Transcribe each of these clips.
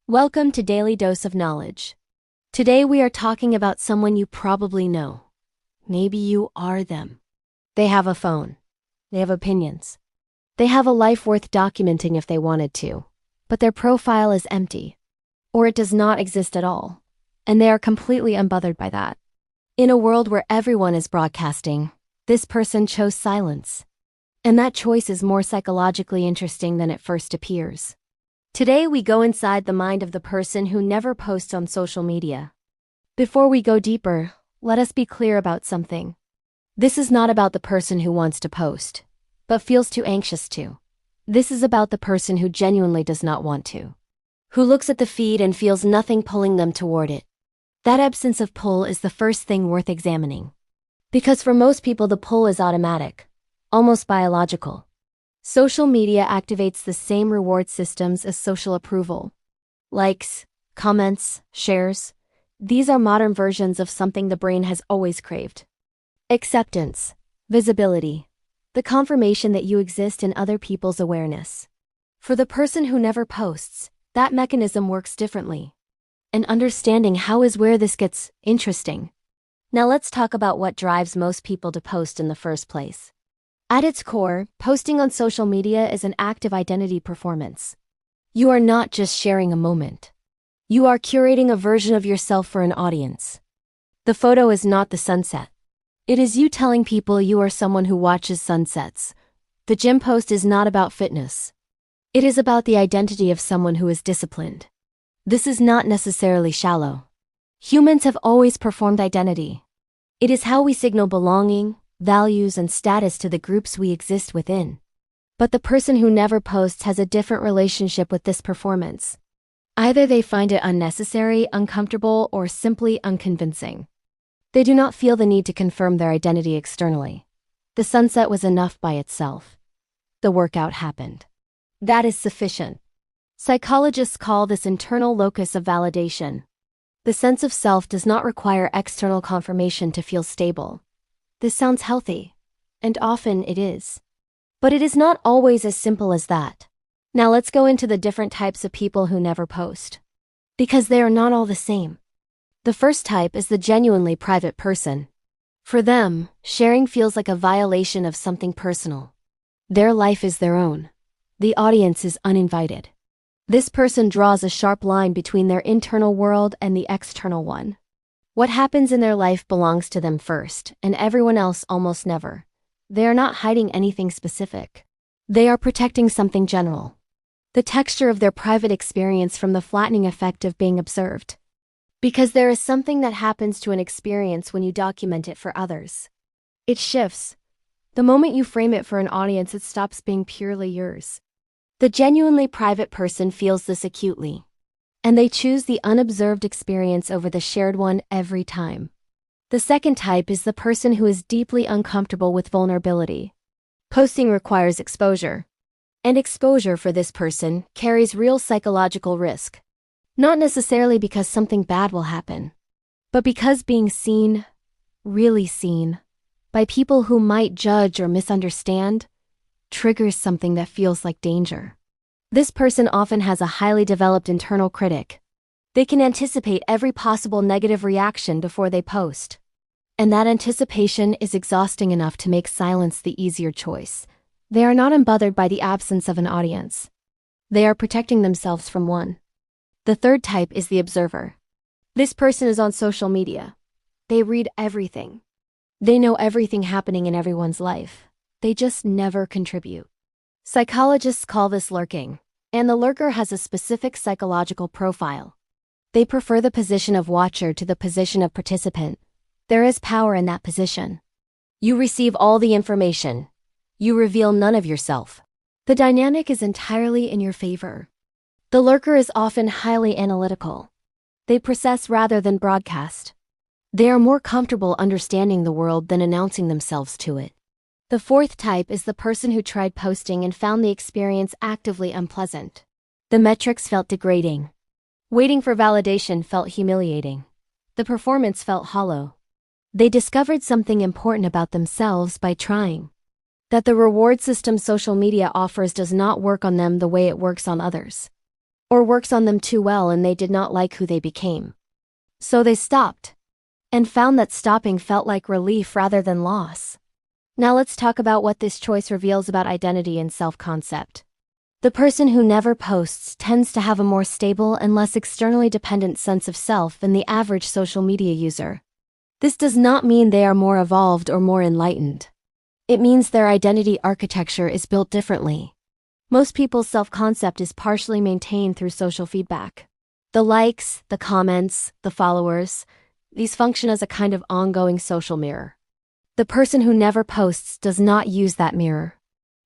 Welcome to Daily Dose of Knowledge. Today we are talking about someone you probably know. Maybe you are them. They have a phone. They have opinions. They have a life worth documenting if they wanted to, but their profile is empty. Or it does not exist at all, and they are completely unbothered by that. In a world where everyone is broadcasting, this person chose silence. And that choice is more psychologically interesting than it first appears. Today we go inside the mind of the person who never posts on social media. Before we go deeper, let us be clear about something. This is not about the person who wants to post, but feels too anxious to. This is about the person who genuinely does not want to. Who looks at the feed and feels nothing pulling them toward it. That absence of pull is the first thing worth examining. Because for most people the pull is automatic, almost biological. Social media activates the same reward systems as social approval. Likes, comments, shares. These are modern versions of something the brain has always craved. Acceptance, visibility, the confirmation that you exist in other people's awareness. For the person who never posts, that mechanism works differently. And understanding how is where this gets interesting. Now let's talk about what drives most people to post in the first place. At its core, posting on social media is an act of identity performance. You are not just sharing a moment. You are curating a version of yourself for an audience. The photo is not the sunset. It is you telling people you are someone who watches sunsets. The gym post is not about fitness. It is about the identity of someone who is disciplined. This is not necessarily shallow. Humans have always performed identity. It is how we signal belonging, values, and status to the groups we exist within. But the person who never posts has a different relationship with this performance. Either they find it unnecessary, uncomfortable, or simply unconvincing. They do not feel the need to confirm their identity externally. The sunset was enough by itself. The workout happened. That is sufficient. Psychologists call this internal locus of validation. The sense of self does not require external confirmation to feel stable. This sounds healthy, and often it is. But it is not always as simple as that. Now let's go into the different types of people who never post. Because they are not all the same. The first type is the genuinely private person. For them, sharing feels like a violation of something personal. Their life is their own. The audience is uninvited. This person draws a sharp line between their internal world and the external one. What happens in their life belongs to them first, and everyone else almost never. They are not hiding anything specific. They are protecting something general. The texture of their private experience from the flattening effect of being observed. Because there is something that happens to an experience when you document it for others. It shifts. The moment you frame it for an audience, it stops being purely yours. The genuinely private person feels this acutely. And they choose the unobserved experience over the shared one every time. The second type is the person who is deeply uncomfortable with vulnerability. Posting requires exposure. And exposure for this person carries real psychological risk. Not necessarily because something bad will happen, but because being seen, really seen, by people who might judge or misunderstand, triggers something that feels like danger. This person often has a highly developed internal critic. They can anticipate every possible negative reaction before they post. And that anticipation is exhausting enough to make silence the easier choice. They are not unbothered by the absence of an audience. They are protecting themselves from one. The third type is the observer. This person is on social media. They read everything. They know everything happening in everyone's life. They just never contribute. Psychologists call this lurking, and the lurker has a specific psychological profile. They prefer the position of watcher to the position of participant. There is power in that position. You receive all the information. You reveal none of yourself. The dynamic is entirely in your favor. The lurker is often highly analytical. They process rather than broadcast. They are more comfortable understanding the world than announcing themselves to it. The fourth type is the person who tried posting and found the experience actively unpleasant. The metrics felt degrading. Waiting for validation felt humiliating. The performance felt hollow. They discovered something important about themselves by trying. That the reward system social media offers does not work on them the way it works on others. or works on them too well and they did not like who they became. So they stopped, and found that stopping felt like relief rather than loss. Now let's talk about what this choice reveals about identity and self-concept. The person who never posts tends to have a more stable and less externally dependent sense of self than the average social media user. This does not mean they are more evolved or more enlightened. It means their identity architecture is built differently. Most people's self-concept is partially maintained through social feedback. The likes, the comments, the followers, these function as a kind of ongoing social mirror. The person who never posts does not use that mirror,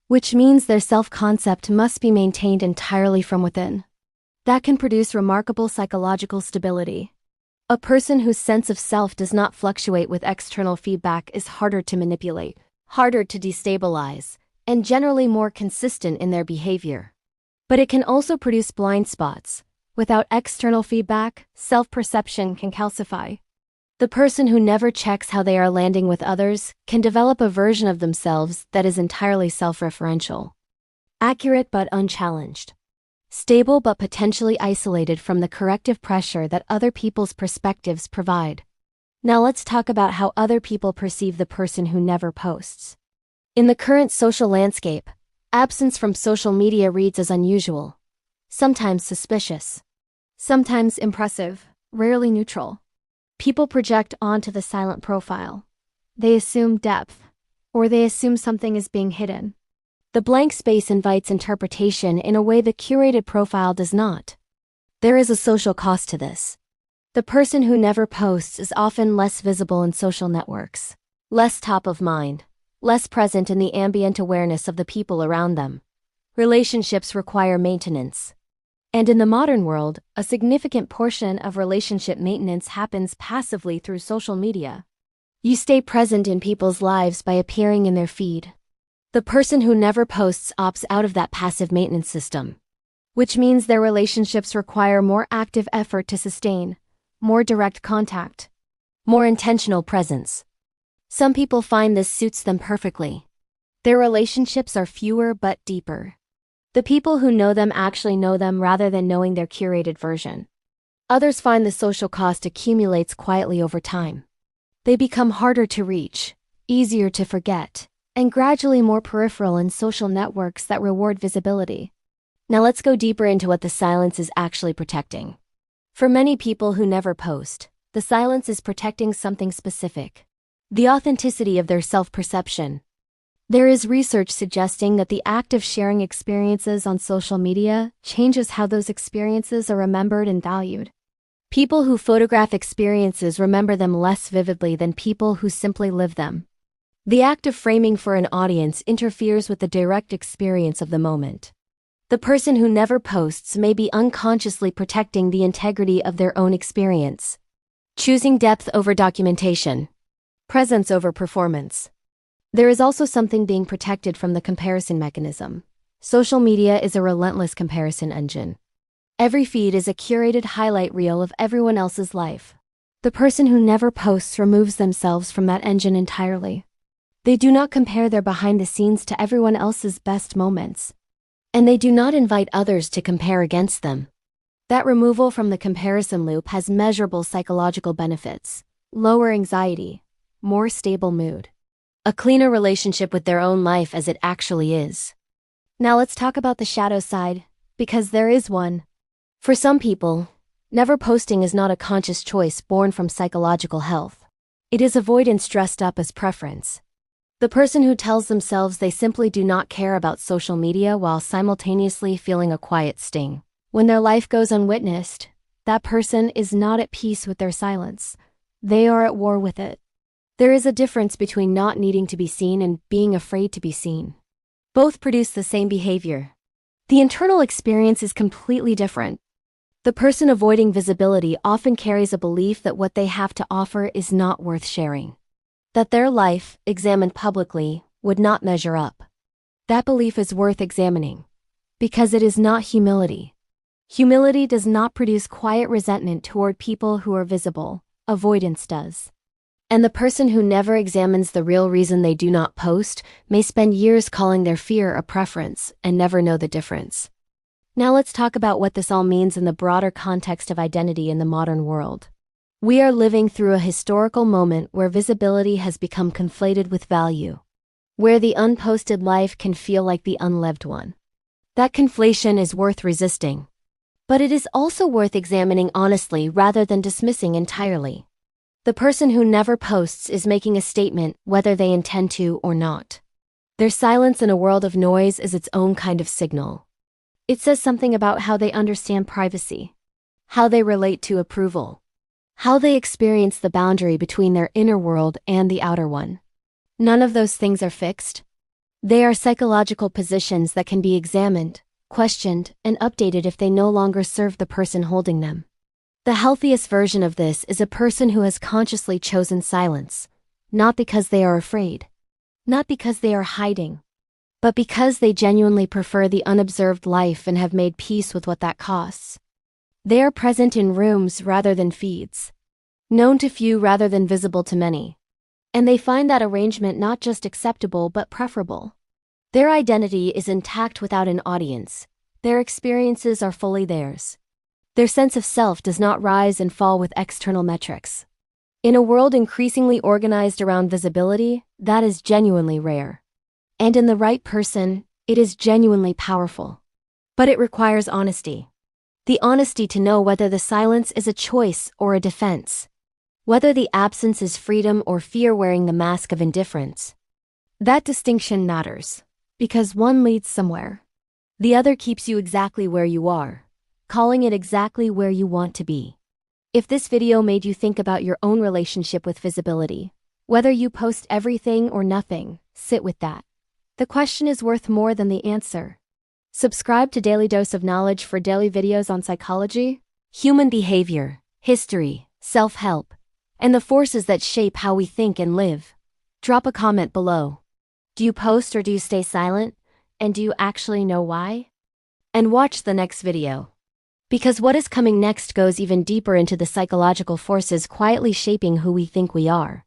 which means their self-concept must be maintained entirely from within. That can produce remarkable psychological stability. A person whose sense of self does not fluctuate with external feedback is harder to manipulate, harder to destabilize, and generally more consistent in their behavior. But it can also produce blind spots. Without external feedback, self-perception can calcify. The person who never checks how they are landing with others can develop a version of themselves that is entirely self-referential. Accurate but unchallenged. Stable but potentially isolated from the corrective pressure that other people's perspectives provide. Now let's talk about how other people perceive the person who never posts. In the current social landscape, absence from social media reads as unusual, sometimes suspicious, sometimes impressive, rarely neutral. People project onto the silent profile. They assume depth, or they assume something is being hidden. The blank space invites interpretation in a way the curated profile does not. There is a social cost to this. The person who never posts is often less visible in social networks, less top of mind, less present in the ambient awareness of the people around them. Relationships require maintenance. And in the modern world, a significant portion of relationship maintenance happens passively through social media. You stay present in people's lives by appearing in their feed. The person who never posts opts out of that passive maintenance system, which means their relationships require more active effort to sustain, more direct contact, more intentional presence. Some people find this suits them perfectly. Their relationships are fewer but deeper. The people who know them actually know them rather than knowing their curated version. Others find the social cost accumulates quietly over time. They become harder to reach, easier to forget, and gradually more peripheral in social networks that reward visibility. Now let's go deeper into what the silence is actually protecting. For many people who never post, the silence is protecting something specific: the authenticity of their self-perception. There is research suggesting that the act of sharing experiences on social media changes how those experiences are remembered and valued. People who photograph experiences remember them less vividly than people who simply live them. The act of framing for an audience interferes with the direct experience of the moment. The person who never posts may be unconsciously protecting the integrity of their own experience, choosing depth over documentation, presence over performance. There is also something being protected from the comparison mechanism. Social media is a relentless comparison engine. Every feed is a curated highlight reel of everyone else's life. The person who never posts removes themselves from that engine entirely. They do not compare their behind the scenes to everyone else's best moments. And they do not invite others to compare against them. That removal from the comparison loop has measurable psychological benefits: lower anxiety, more stable mood, a cleaner relationship with their own life as it actually is. Now let's talk about the shadow side, because there is one. For some people, never posting is not a conscious choice born from psychological health. It is avoidance dressed up as preference. The person who tells themselves they simply do not care about social media while simultaneously feeling a quiet sting when their life goes unwitnessed, that person is not at peace with their silence. They are at war with it. There is a difference between not needing to be seen and being afraid to be seen. Both produce the same behavior. The internal experience is completely different. The person avoiding visibility often carries a belief that what they have to offer is not worth sharing, that their life, examined publicly, would not measure up. That belief is worth examining, because it is not humility. Humility does not produce quiet resentment toward people who are visible. Avoidance does. And the person who never examines the real reason they do not post may spend years calling their fear a preference and never know the difference. Now let's talk about what this all means in the broader context of identity in the modern world. We are living through a historical moment where visibility has become conflated with value, where the unposted life can feel like the unlived one. That conflation is worth resisting, but it is also worth examining honestly rather than dismissing entirely. The person who never posts is making a statement whether they intend to or not. Their silence in a world of noise is its own kind of signal. It says something about how they understand privacy, how they relate to approval, how they experience the boundary between their inner world and the outer one. None of those things are fixed. They are psychological positions that can be examined, questioned, and updated if they no longer serve the person holding them. The healthiest version of this is a person who has consciously chosen silence, not because they are afraid, not because they are hiding, but because they genuinely prefer the unobserved life and have made peace with what that costs. They are present in rooms rather than feeds, known to few rather than visible to many, and they find that arrangement not just acceptable but preferable. Their identity is intact without an audience. Their experiences are fully theirs. Their sense of self does not rise and fall with external metrics. In a world increasingly organized around visibility, that is genuinely rare. And in the right person, it is genuinely powerful. But it requires honesty. The honesty to know whether the silence is a choice or a defense. Whether the absence is freedom or fear wearing the mask of indifference. That distinction matters, because one leads somewhere. The other keeps you exactly where you are, calling it exactly where you want to be. If this video made you think about your own relationship with visibility, whether you post everything or nothing, sit with that. The question is worth more than the answer. Subscribe to Daily Dose of Knowledge for daily videos on psychology, human behavior, history, self-help, and the forces that shape how we think and live. Drop a comment below. Do you post or do you stay silent? And do you actually know why? And watch the next video. Because what is coming next goes even deeper into the psychological forces quietly shaping who we think we are.